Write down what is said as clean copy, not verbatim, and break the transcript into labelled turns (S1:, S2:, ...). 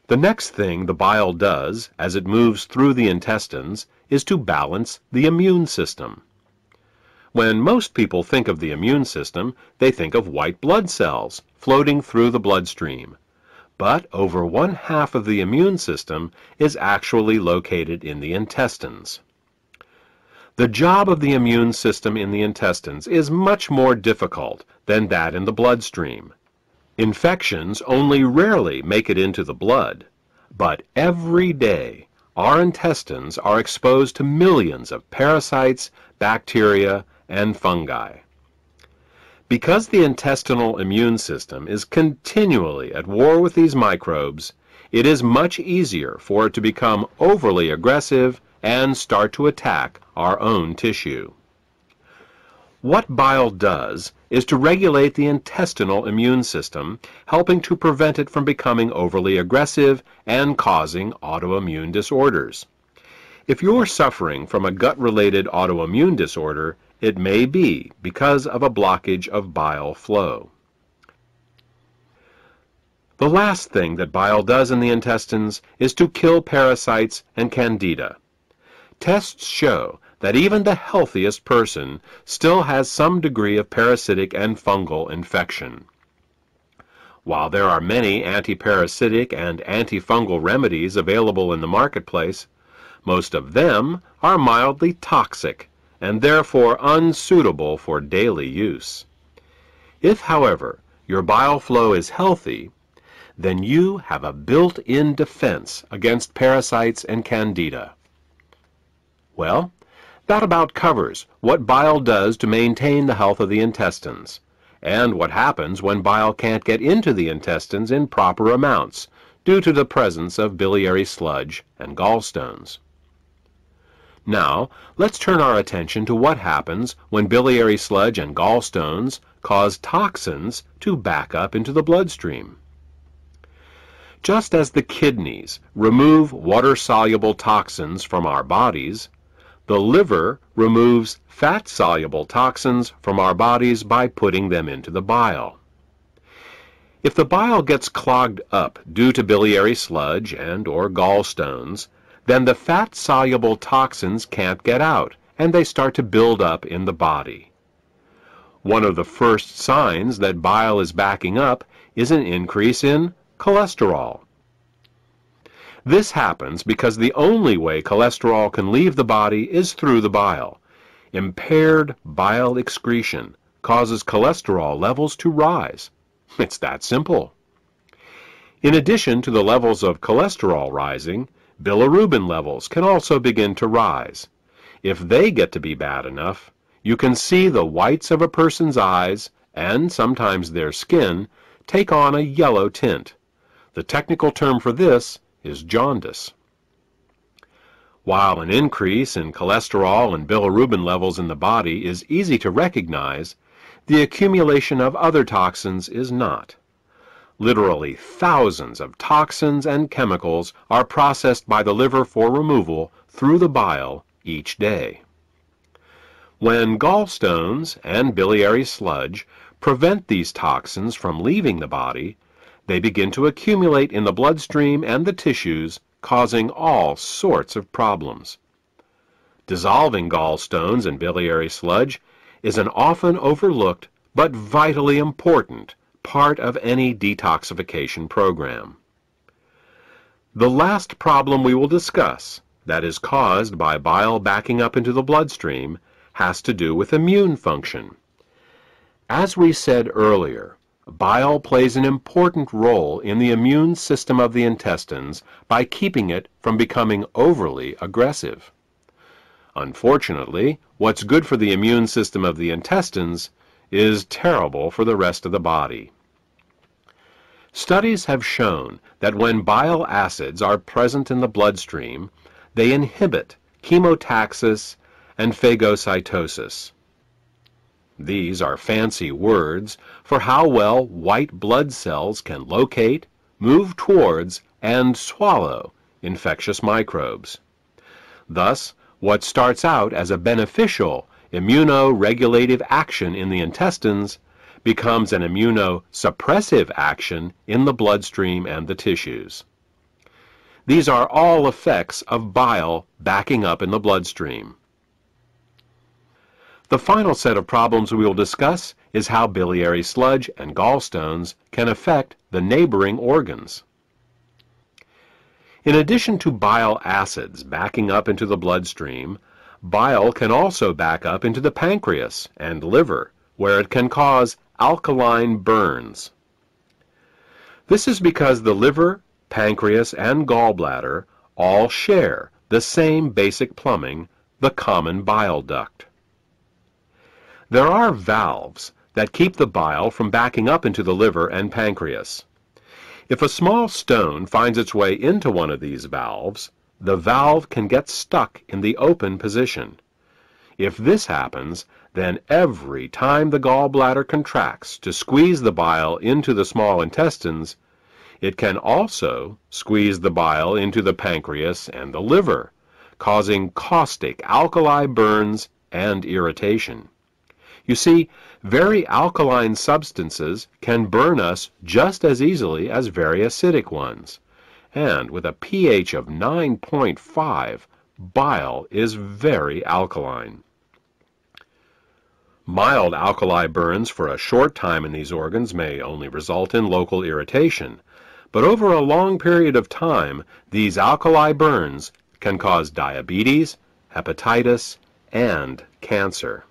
S1: The next thing the bile does as it moves through the intestines is to balance the immune system. When most people think of the immune system, they think of white blood cells floating through the bloodstream. But over 1/2 of the immune system is actually located in the intestines. The job of the immune system in the intestines is much more difficult than that in the bloodstream. Infections only rarely make it into the blood, but every day our intestines are exposed to millions of parasites, bacteria, and fungi. Because the intestinal immune system is continually at war with these microbes, it is much easier for it to become overly aggressive and start to attack our own tissue. What bile does is to regulate the intestinal immune system, helping to prevent it from becoming overly aggressive and causing autoimmune disorders. If you're suffering from a gut-related autoimmune disorder, it may be because of a blockage of bile flow. The last thing that bile does in the intestines is to kill parasites and candida. Tests show that even the healthiest person still has some degree of parasitic and fungal infection. While there are many antiparasitic and antifungal remedies available in the marketplace, most of them are mildly toxic and therefore unsuitable for daily use. If, however, your bile flow is healthy, then you have a built-in defense against parasites and candida. Well, that about covers what bile does to maintain the health of the intestines, and what happens when bile can't get into the intestines in proper amounts due to the presence of biliary sludge and gallstones. Now, let's turn our attention to what happens when biliary sludge and gallstones cause toxins to back up into the bloodstream. Just as the kidneys remove water-soluble toxins from our bodies, the liver removes fat-soluble toxins from our bodies by putting them into the bile. If the bile gets clogged up due to biliary sludge and/or gallstones, then the fat-soluble toxins can't get out, and they start to build up in the body. One of the first signs that bile is backing up is an increase in cholesterol. This happens because the only way cholesterol can leave the body is through the bile. Impaired bile excretion causes cholesterol levels to rise. It's that simple. In addition to the levels of cholesterol rising, bilirubin levels can also begin to rise. If they get to be bad enough, you can see the whites of a person's eyes, and sometimes their skin, take on a yellow tint. The technical term for this is jaundice. While an increase in cholesterol and bilirubin levels in the body is easy to recognize, the accumulation of other toxins is not. Literally thousands of toxins and chemicals are processed by the liver for removal through the bile each day. When gallstones and biliary sludge prevent these toxins from leaving the body, they begin to accumulate in the bloodstream and the tissues, causing all sorts of problems. Dissolving gallstones and biliary sludge is an often overlooked but vitally important part of any detoxification program. The last problem we will discuss, that is caused by bile backing up into the bloodstream, has to do with immune function. As we said earlier, bile plays an important role in the immune system of the intestines by keeping it from becoming overly aggressive. Unfortunately, what's good for the immune system of the intestines is terrible for the rest of the body. Studies have shown that when bile acids are present in the bloodstream, they inhibit chemotaxis and phagocytosis. These are fancy words for how well white blood cells can locate, move towards, and swallow infectious microbes. Thus, what starts out as a beneficial immunoregulative action in the intestines becomes an immunosuppressive action in the bloodstream and the tissues. These are all effects of bile backing up in the bloodstream. The final set of problems we will discuss is how biliary sludge and gallstones can affect the neighboring organs. In addition to bile acids backing up into the bloodstream, bile can also back up into the pancreas and liver, where it can cause alkaline burns. This is because the liver, pancreas, and gallbladder all share the same basic plumbing, the common bile duct. There are valves that keep the bile from backing up into the liver and pancreas. If a small stone finds its way into one of these valves, the valve can get stuck in the open position. If this happens, then every time the gallbladder contracts to squeeze the bile into the small intestines, it can also squeeze the bile into the pancreas and the liver, causing caustic alkali burns and irritation. You see, very alkaline substances can burn us just as easily as very acidic ones. And with a pH of 9.5, bile is very alkaline. Mild alkali burns for a short time in these organs may only result in local irritation, but over a long period of time, these alkali burns can cause diabetes, hepatitis, and cancer.